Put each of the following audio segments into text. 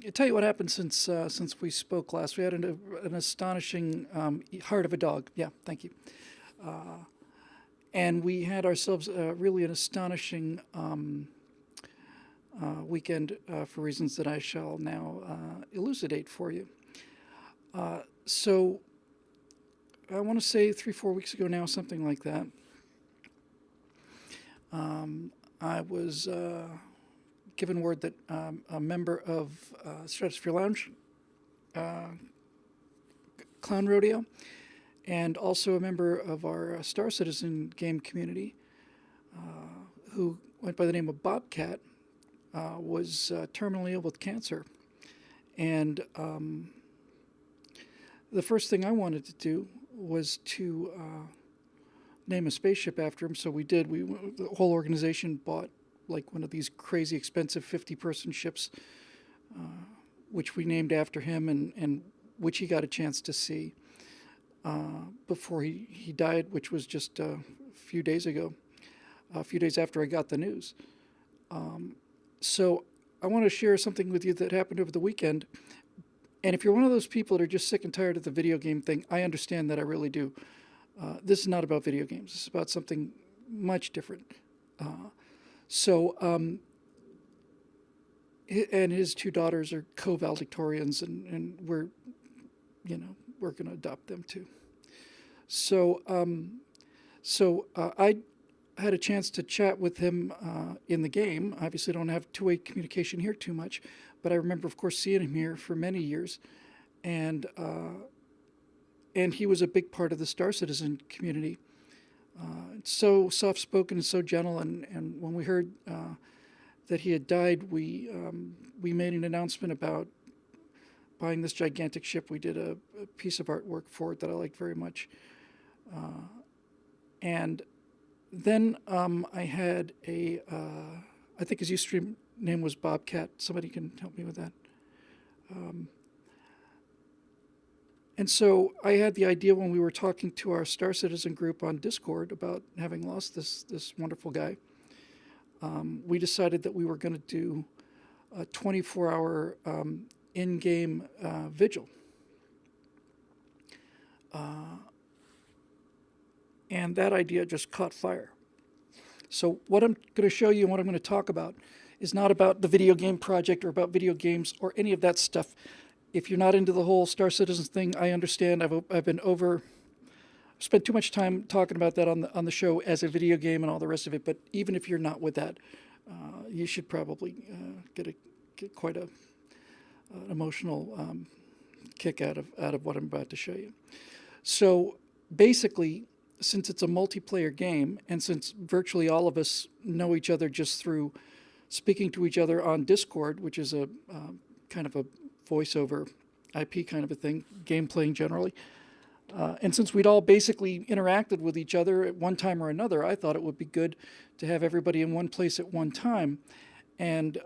I'll tell you what happened since we spoke last. We had an astonishing heart of a dog. Yeah, thank you. And we had ourselves really an astonishing weekend for reasons that I shall now elucidate for you. So I want to say 3-4 weeks ago now, something like that. I was given word that a member of Stratosphere Lounge Clown Rodeo and also a member of our Star Citizen game community who went by the name of Bobcat was terminally ill with cancer. And the first thing I wanted to do was to name a spaceship after him. So we did. The whole organization bought like one of these crazy expensive 50-person ships, which we named after him and which he got a chance to see before he died, which was just a few days ago, a few days after I got the news. So I want to share something with you that happened over the weekend. And if you're one of those people that are just sick and tired of the video game thing, I understand that, I really do. This is not about video games. This is about something much different. And his two daughters are co-valedictorians, and we're going to adopt them too. So I had a chance to chat with him in the game. Obviously, don't have two-way communication here too much, but I remember, of course, seeing him here for many years, and he was a big part of the Star Citizen community. So soft-spoken and so gentle, and when we heard that he had died, we made an announcement about buying this gigantic ship. We did a piece of artwork for it that I liked very much. And then I had I think his Ustream name was Bobcat. Somebody can help me with that. And so I had the idea when we were talking to our Star Citizen group on Discord about having lost this wonderful guy. We decided that we were going to do a 24-hour in-game vigil. And that idea just caught fire. So what I'm going to show you and what I'm going to talk about is not about the video game project or about video games or any of that stuff. If you're not into the whole Star Citizen thing, I understand. I've spent too much time talking about that on the show as a video game and all the rest of it. But even if you're not with that, you should probably get quite an emotional kick out of what I'm about to show you. So basically, since it's a multiplayer game, and since virtually all of us know each other just through speaking to each other on Discord, which is a kind of a voiceover IP kind of a thing, game playing generally, and since we'd all basically interacted with each other at one time or another, I thought it would be good to have everybody in one place at one time, and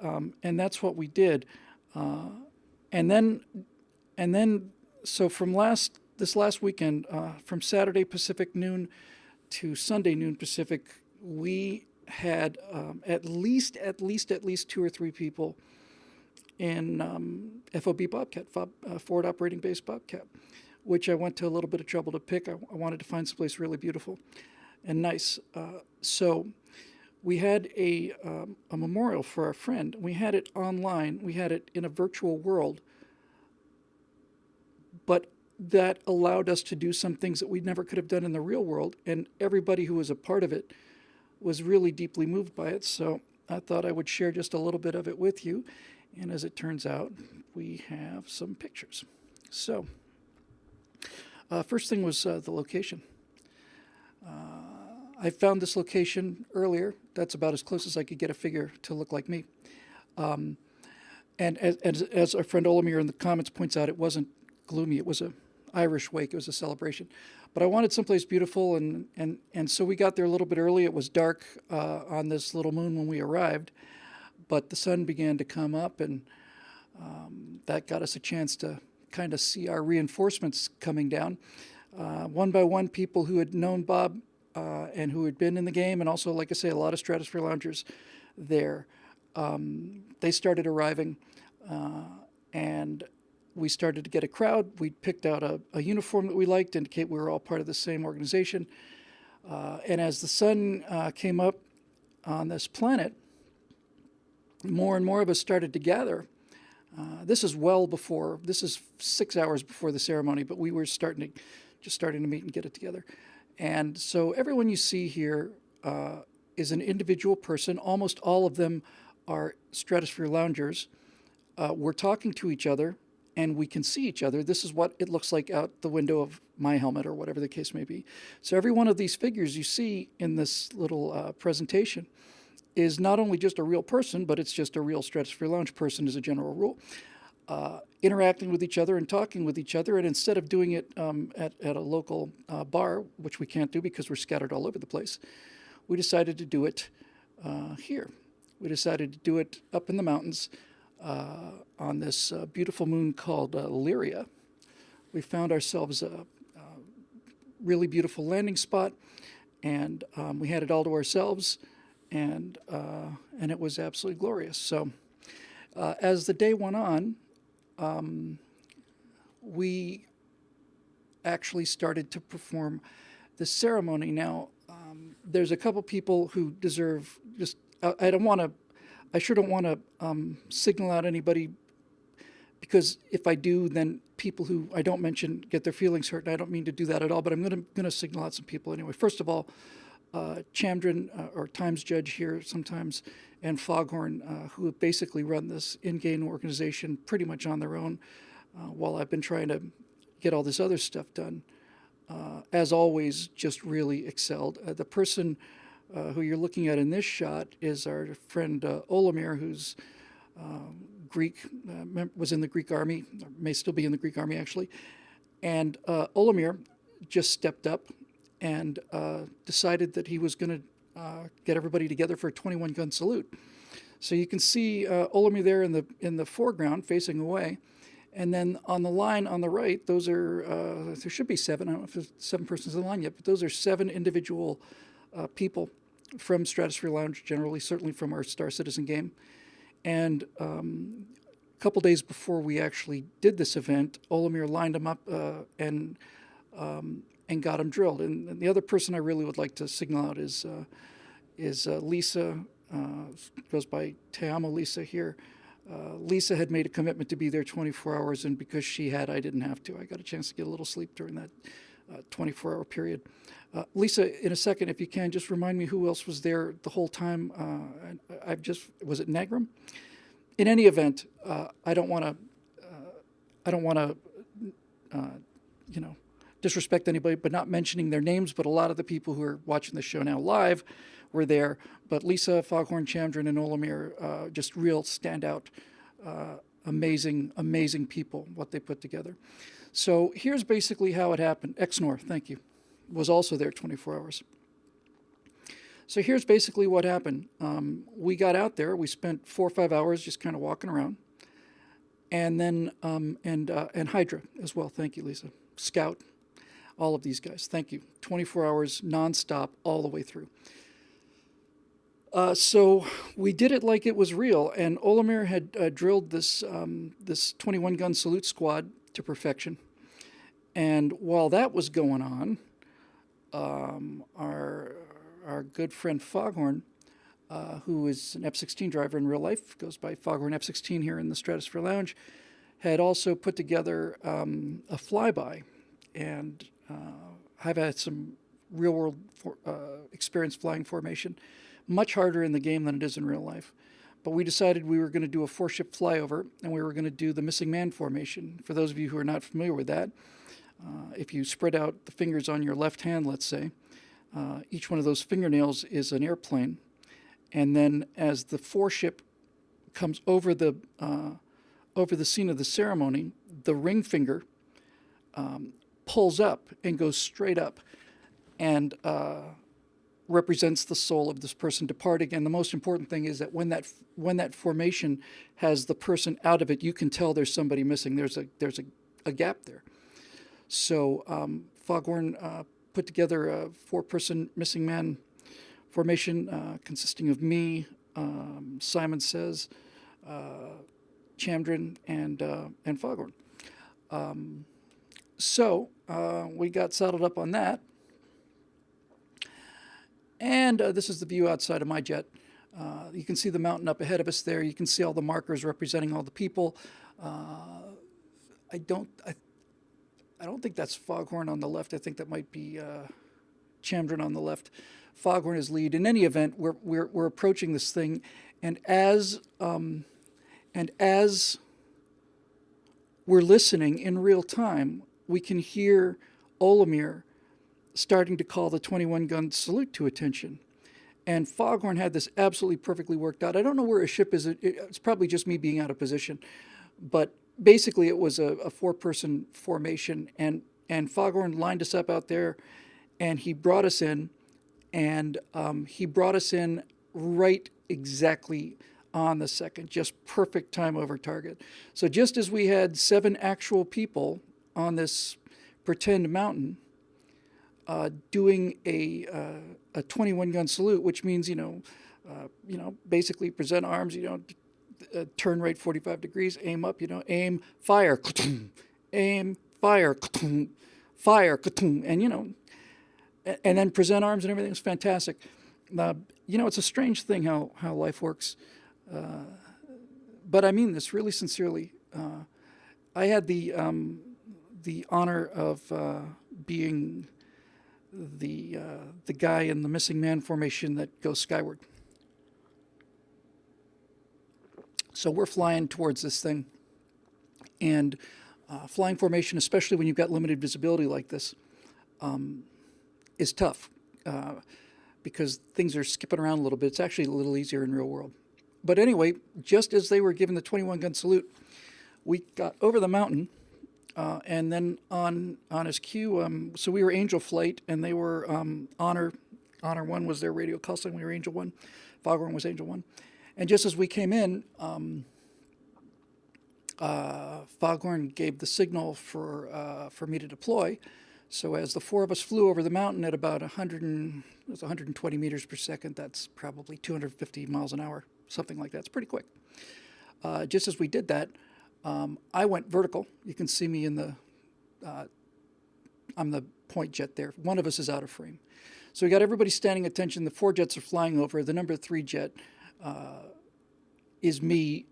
that's what we did. And then so from this last weekend, from Saturday Pacific noon to Sunday noon Pacific, we had at least 2 or 3 people in FOB Bobcat, Forward Operating Base Bobcat, which I went to a little bit of trouble to pick. I wanted to find someplace really beautiful and nice. So we had a memorial for our friend. We had it online. We had it in a virtual world, but that allowed us to do some things that we never could have done in the real world, and everybody who was a part of it was really deeply moved by it. So I thought I would share just a little bit of it with you, and as it turns out, we have some pictures. So first thing was the location. I found this location earlier. That's about as close as I could get a figure to look like me. And as our friend Olamir in the comments points out, it wasn't gloomy. It was a Irish wake. It was a celebration. But I wanted someplace beautiful, and so we got there a little bit early. It was dark on this little moon when we arrived, but the sun began to come up, and that got us a chance to kind of see our reinforcements coming down. One by one, people who had known Bob and who had been in the game, and also, like I say, a lot of Stratosphere Loungers there. They started arriving. we started to get a crowd. We picked out a uniform that we liked to indicate we were all part of the same organization. And as the sun came up on this planet, more and more of us started to gather. This is 6 hours before the ceremony, but we were starting to meet and get it together. And so everyone you see here is an individual person. Almost all of them are Stratosphere loungers. We're talking to each other, and we can see each other. This is what it looks like out the window of my helmet, or whatever the case may be. So every one of these figures you see in this little presentation is not only just a real person, but it's just a real Stratosphere Lounge person as a general rule, interacting with each other and talking with each other. And instead of doing it at a local bar, which we can't do because we're scattered all over the place, we decided to do it here. We decided to do it up in the mountains on this beautiful moon called Lyria. We found ourselves a really beautiful landing spot, and we had it all to ourselves, and it was absolutely glorious. So as the day went on, we actually started to perform the ceremony. Now, there's a couple people who deserve just, I sure don't want to signal out anybody, because if I do, then people who I don't mention get their feelings hurt, and I don't mean to do that at all, but I'm going to signal out some people anyway. First of all, Chamdrin, or Times Judge here sometimes, and Foghorn, who have basically run this in-game organization pretty much on their own, while I've been trying to get all this other stuff done. As always, just really excelled. The person who you're looking at in this shot is our friend Olimir, who's Greek, was in the Greek army, or may still be in the Greek army actually. And Olimir just stepped up and decided that he was going to get everybody together for a 21-gun salute. So you can see Olimir there in the foreground, facing away. And then on the line on the right, those are, there should be 7. I don't know if there's 7 persons in the line yet, but those are 7 individual people from Stratosphere Lounge, generally, certainly from our Star Citizen game. And a couple days before we actually did this event, Olimir lined them up and got them drilled. And the other person I really would like to signal out is Lisa, goes by Te Amo Lisa here. Lisa had made a commitment to be there 24 hours, and because she had, I didn't have to. I got a chance to get a little sleep during that 24-hour period. Lisa, in a second, if you can, just remind me who else was there the whole time. Was it Nagram? In any event, I don't want to, disrespect anybody, but not mentioning their names. But a lot of the people who are watching the show now live were there. But Lisa, Foghorn, Chamdrin, and Olimir, just real standout, amazing people, what they put together. So here's basically how it happened. Exnor, thank you, was also there 24 hours. So here's basically what happened. We got out there. We spent 4 or 5 hours just kind of walking around. And then, and Hydra as well. Thank you, Lisa. Scout, all of these guys. Thank you. 24 hours nonstop all the way through. So we did it like it was real, and Olimir had drilled this 21-gun salute squad to perfection. And while that was going on, our good friend Foghorn, who is an F-16 driver in real life, goes by Foghorn F-16 here in the Stratosphere Lounge, had also put together a flyby, and I've had some real-world experience flying formation. Much harder in the game than it is in real life. But we decided we were going to do a 4-ship flyover, and we were going to do the missing man formation. For those of you who are not familiar with that, if you spread out the fingers on your left hand, let's say, each one of those fingernails is an airplane. And then as the 4-ship comes over the scene of the ceremony, the ring finger pulls up and goes straight up and represents the soul of this person departing. And the most important thing is that when that formation has the person out of it, you can tell there's somebody missing. There's a gap there. So Foghorn put together a 4-person missing man formation consisting of me, Simon Says, Chamdrin and Foghorn. So we got saddled up on that. And this is the view outside of my jet. You can see the mountain up ahead of us there. You can see all the markers representing all the people. I don't think that's Foghorn on the left. I think that might be Chamdrin on the left. Foghorn is lead. In any event, we're approaching this thing, and as we're listening in real time, we can hear Olimir starting to call the 21-gun salute to attention. And Foghorn had this absolutely perfectly worked out. I don't know where a ship is. It's probably just me being out of position. But basically it was a four-person formation. And Foghorn lined us up out there, and he brought us in. And he brought us in right exactly on the second. Just perfect time over target. So just as we had 7 actual people on this pretend mountain, doing a 21-gun salute, which means basically present arms, turn right 45 degrees, aim up, aim, fire, aim, fire, fire, and and then present arms and everything. It's fantastic. It's a strange thing how life works, but I mean this really sincerely. I had the honor of being the guy in the missing man formation that goes skyward. So we're flying towards this thing, and flying formation, especially when you've got limited visibility like this, is tough because things are skipping around a little bit. It's actually a little easier in real world. But anyway, just as they were giving the 21-gun salute, we got over the mountain. And then on his cue, so we were Angel Flight, and they were Honor 1 was their radio call sign. We were Angel 1. Foghorn was Angel 1. And just as we came in, Foghorn gave the signal for me to deploy. So as the 4 of us flew over the mountain at about 120 meters per second, that's probably 250 miles an hour, something like that. It's pretty quick. Just as we did that, I went vertical. You can see me in I'm the point jet there. One of us is out of frame. So we got everybody standing attention. The 4 jets are flying over. The number 3 jet is me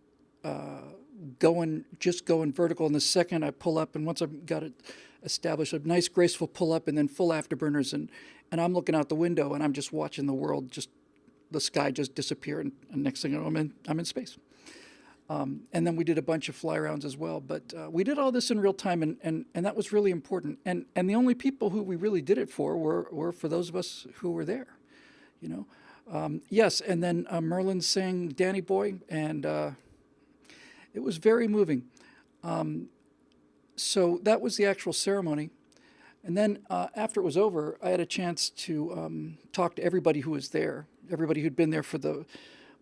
going vertical. And the second I pull up, and once I've got it established, a nice graceful pull up and then full afterburners. And I'm looking out the window, and I'm just watching the world, the sky just disappear. And next thing I know, I'm in space. And then we did a bunch of fly rounds as well. But we did all this in real time, and that was really important. And the only people who we really did it for were for those of us who were there, Yes, and then Merlin sang Danny Boy, and it was very moving. So that was the actual ceremony. And then after it was over, I had a chance to talk to everybody who was there, everybody who'd been there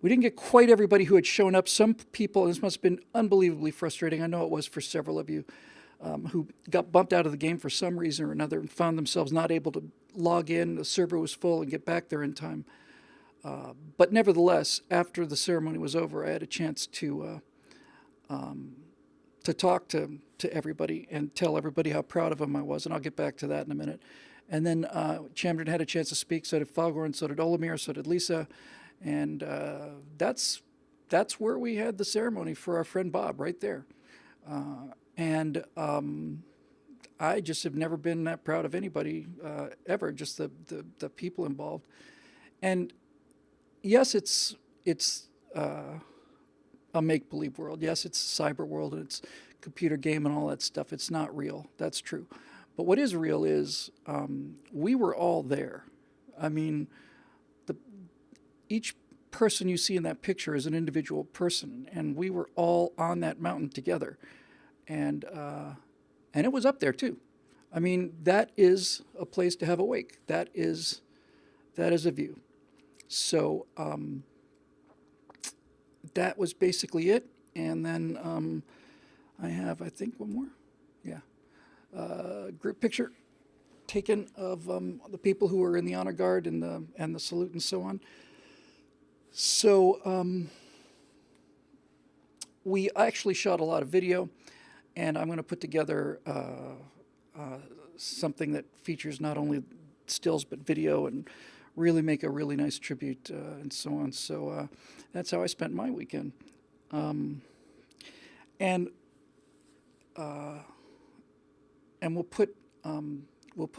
we didn't get quite everybody who had shown up. Some people, and this must have been unbelievably frustrating, I know it was for several of you, who got bumped out of the game for some reason or another and found themselves not able to log in, the server was full, and get back there in time. But nevertheless, after the ceremony was over, I had a chance to talk to everybody and tell everybody how proud of them I was, and I'll get back to that in a minute. And then Chamdrin had a chance to speak, so did Foghorn, so did Olimir, so did Lisa, and that's where we had the ceremony for our friend Bob, right there. And I just have never been that proud of anybody ever, just the people involved. And yes, it's a make-believe world. Yes, it's a cyber world, and it's a computer game and all that stuff. It's not real. That's true. But what is real is we were all there. I mean, each person you see in that picture is an individual person, and we were all on that mountain together. And it was up there, too. I mean, that is a place to have a wake. That is a view. So that was basically it. And then I have, I think, one more. Yeah. Group picture taken of the people who were in the honor guard and the salute and so on. So we actually shot a lot of video, and I'm going to put together something that features not only stills but video and really make a really nice tribute and so on. So that's how I spent my weekend. And and we'll put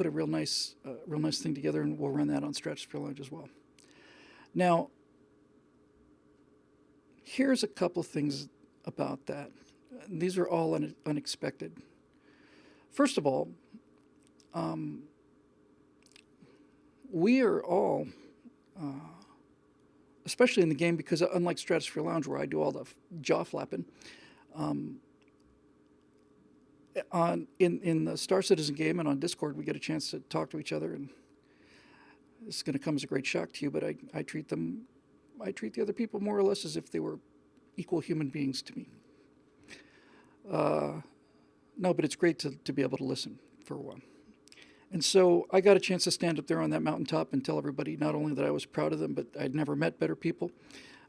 a real nice thing together, and we'll run that on Stratosphere Lounge as well. Now, here's a couple things about that. These are all unexpected. First of all, we are all, especially in the game, because unlike Stratosphere Lounge, where I do all the jaw flapping, in the Star Citizen game and on Discord, we get a chance to talk to each other, and this is going to come as a great shock to you, but I treat the other people more or less as if they were equal human beings to me. No, but it's great to be able to listen for a while. And so I got a chance to stand up there on that mountaintop and tell everybody not only that I was proud of them, but I'd never met better people.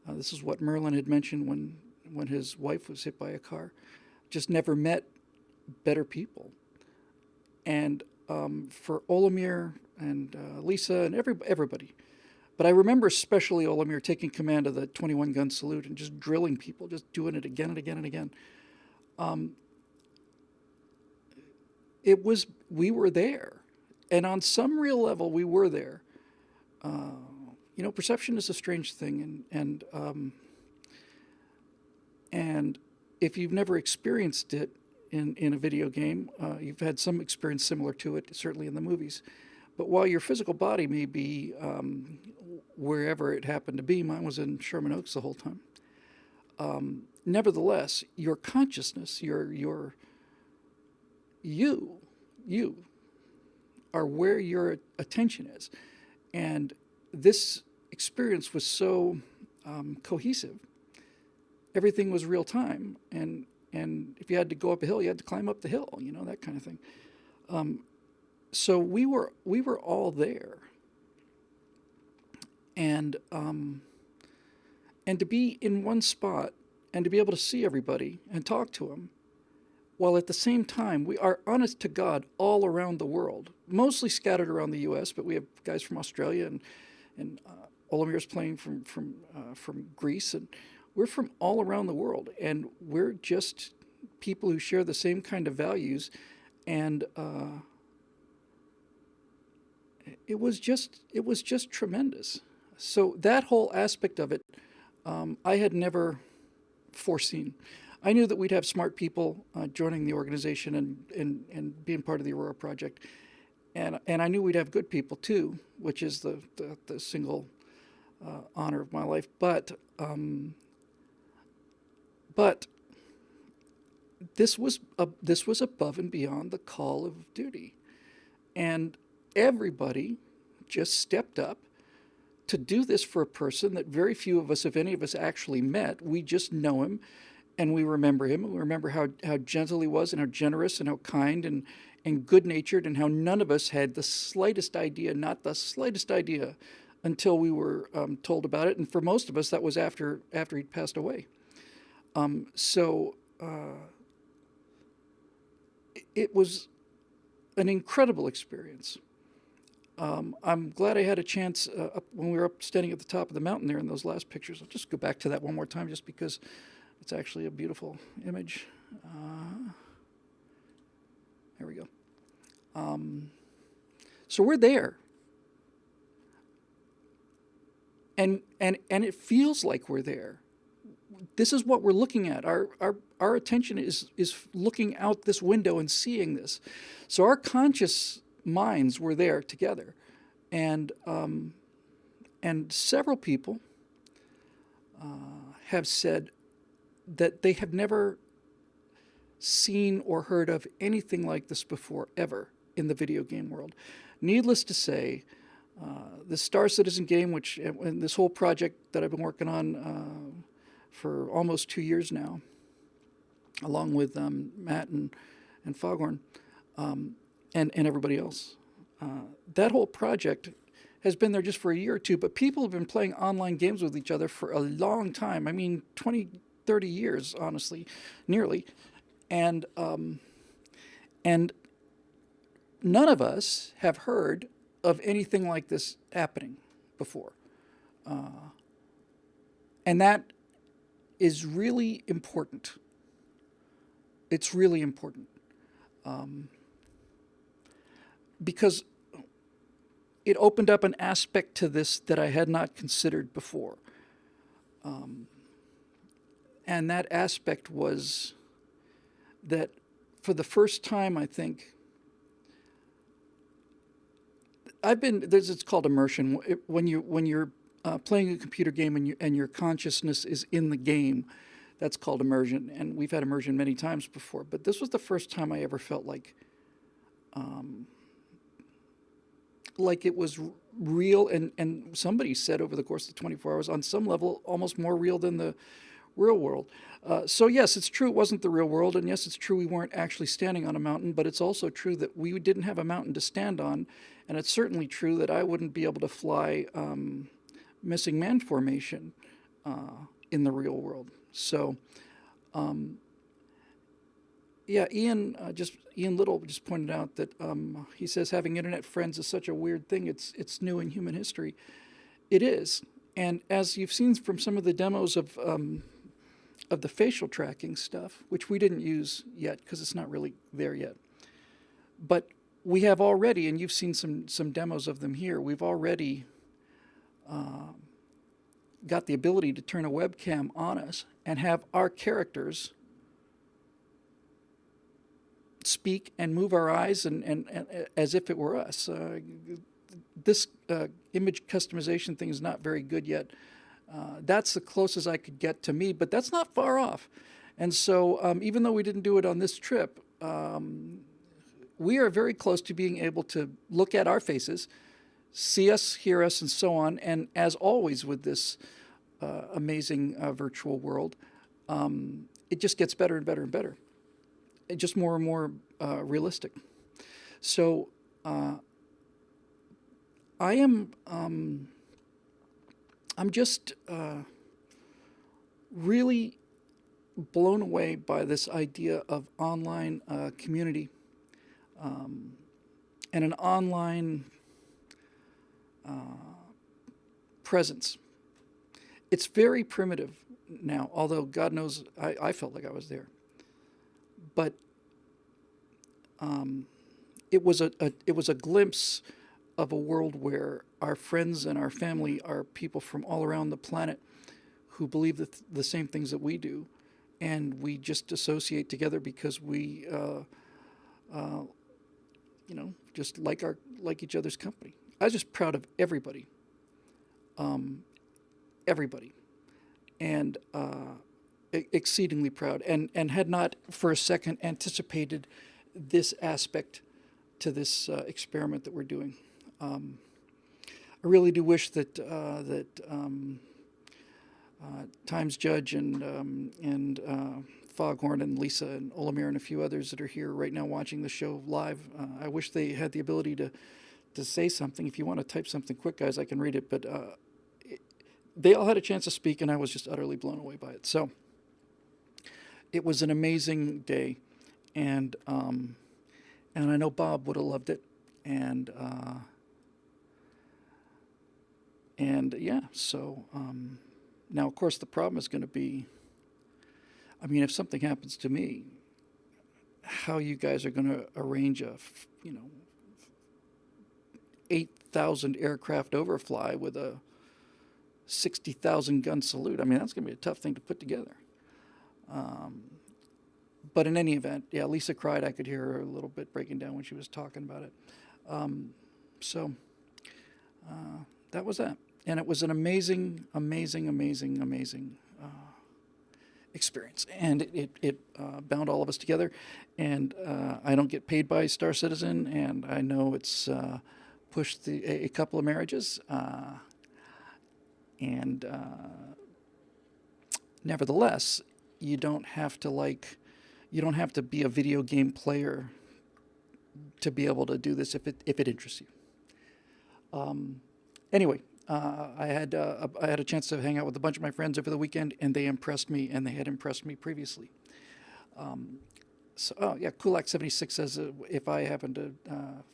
This is what Merlin had mentioned when his wife was hit by a car. Just never met better people. And for Olimir and Lisa and everybody. But I remember especially Olimir taking command of the 21-gun salute and just drilling people, just doing it again and again and again. We were there. And on some real level, we were there. Perception is a strange thing. And if you've never experienced it in a video game, you've had some experience similar to it, certainly in the movies. But while your physical body may be wherever it happened to be, mine was in Sherman Oaks the whole time. Nevertheless, your consciousness, you are where your attention is. And this experience was so cohesive. Everything was real time. And if you had to go up a hill, you had to climb up the hill, that kind of thing. So we were all there. And to be in one spot and to be able to see everybody and talk to them, while at the same time we are honest to God all around the world, mostly scattered around the U.S., but we have guys from Australia and Olimir's playing from Greece, and we're from all around the world, and we're just people who share the same kind of values, and it was just tremendous. So that whole aspect of it, I had never foreseen. I knew that we'd have smart people joining the organization and being part of the Aurora Project, and I knew we'd have good people too, which is the single honor of my life. But this was above and beyond the call of duty, and everybody just stepped up to do this for a person that very few of us, if any of us, actually met. We just know him. And we remember him. We remember how gentle he was and how generous and how kind and good-natured, and how none of us had the slightest idea, not the slightest idea, until we were told about it. And for most of us, that was after he'd passed away. It was an incredible experience. I'm glad I had a chance when we were up standing at the top of the mountain there in those last pictures. I'll just go back to that one more time just because it's actually a beautiful image. There we go. So we're there. And it feels like we're there. This is what we're looking at. Our attention is looking out this window and seeing this. So our conscious minds were there together. And several people have said that they have never seen or heard of anything like this before, ever, in the video game world. Needless to say, the Star Citizen game, and this whole project that I've been working on for almost 2 years now, along with Matt and Foghorn and everybody else, that whole project has been there just for a year or two, but people have been playing online games with each other for a long time. I mean, 20 30 years, honestly, nearly. And, and none of us have heard of anything like this happening before. And that is really important. It's really important. Because it opened up an aspect to this that I had not considered before. And that aspect was that for the first time, I think, it's called immersion. When you're playing a computer game and your consciousness is in the game, that's called immersion. And we've had immersion many times before, but this was the first time I ever felt like it was real, and somebody said over the course of the 24 hours, on some level, almost more real than the real world. So yes, it's true it wasn't the real world, and yes, it's true we weren't actually standing on a mountain, but it's also true that we didn't have a mountain to stand on, and it's certainly true that I wouldn't be able to fly missing man formation in the real world. So yeah, Ian Little just pointed out that he says having internet friends is such a weird thing. It's new in human history. It is, and as you've seen from some of the demos of the facial tracking stuff, which we didn't use yet because it's not really there yet, but we have already, and you've seen some demos of them here. We've already got the ability to turn a webcam on us and have our characters speak and move our eyes and as if it were us. This image customization thing is not very good yet. That's the closest I could get to me, but that's not far off. And so even though we didn't do it on this trip, we are very close to being able to look at our faces, see us, hear us, and so on. And as always with this amazing virtual world, it just gets better and better and better. Just more and more realistic. So I'm just really blown away by this idea of online community and an online presence. It's very primitive now, although God knows I felt like I was there. But it was a glimpse of a world where our friends and our family are people from all around the planet who believe the same things that we do, and we just associate together because we, just like each other's company. I was just proud of everybody, and exceedingly proud, and had not for a second anticipated this aspect to this experiment that we're doing. I really do wish that Times Judge and Foghorn and Lisa and Olamir and a few others that are here right now watching the show live. I wish they had the ability to say something. If you want to type something quick, guys, I can read it. But they all had a chance to speak, and I was just utterly blown away by it. So it was an amazing day, and I know Bob would have loved it, and yeah. So now, of course, the problem is going to be, I mean, if something happens to me, how you guys are going to arrange a 8,000 aircraft overfly with a 60,000 gun salute. I mean, that's going to be a tough thing to put together. But in any event, yeah, Lisa cried. I could hear her a little bit breaking down when she was talking about it. So that was that. And it was an amazing experience. And it bound all of us together. And I don't get paid by Star Citizen, and I know it's pushed a couple of marriages. And nevertheless, you don't have to be a video game player to be able to do this if it interests you. Anyway, I had a chance to hang out with a bunch of my friends over the weekend, and they impressed me, and they had impressed me previously. So, oh yeah, Kulak76 says if I happen to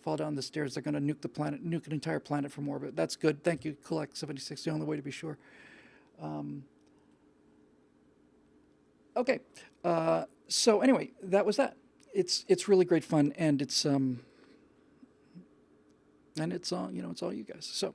fall down the stairs, they're going to nuke an entire planet from orbit. That's good. Thank you, Kulak76. The only way to be sure. Okay. So anyway, that was that. It's really great fun, and it's all, it's all you guys. So.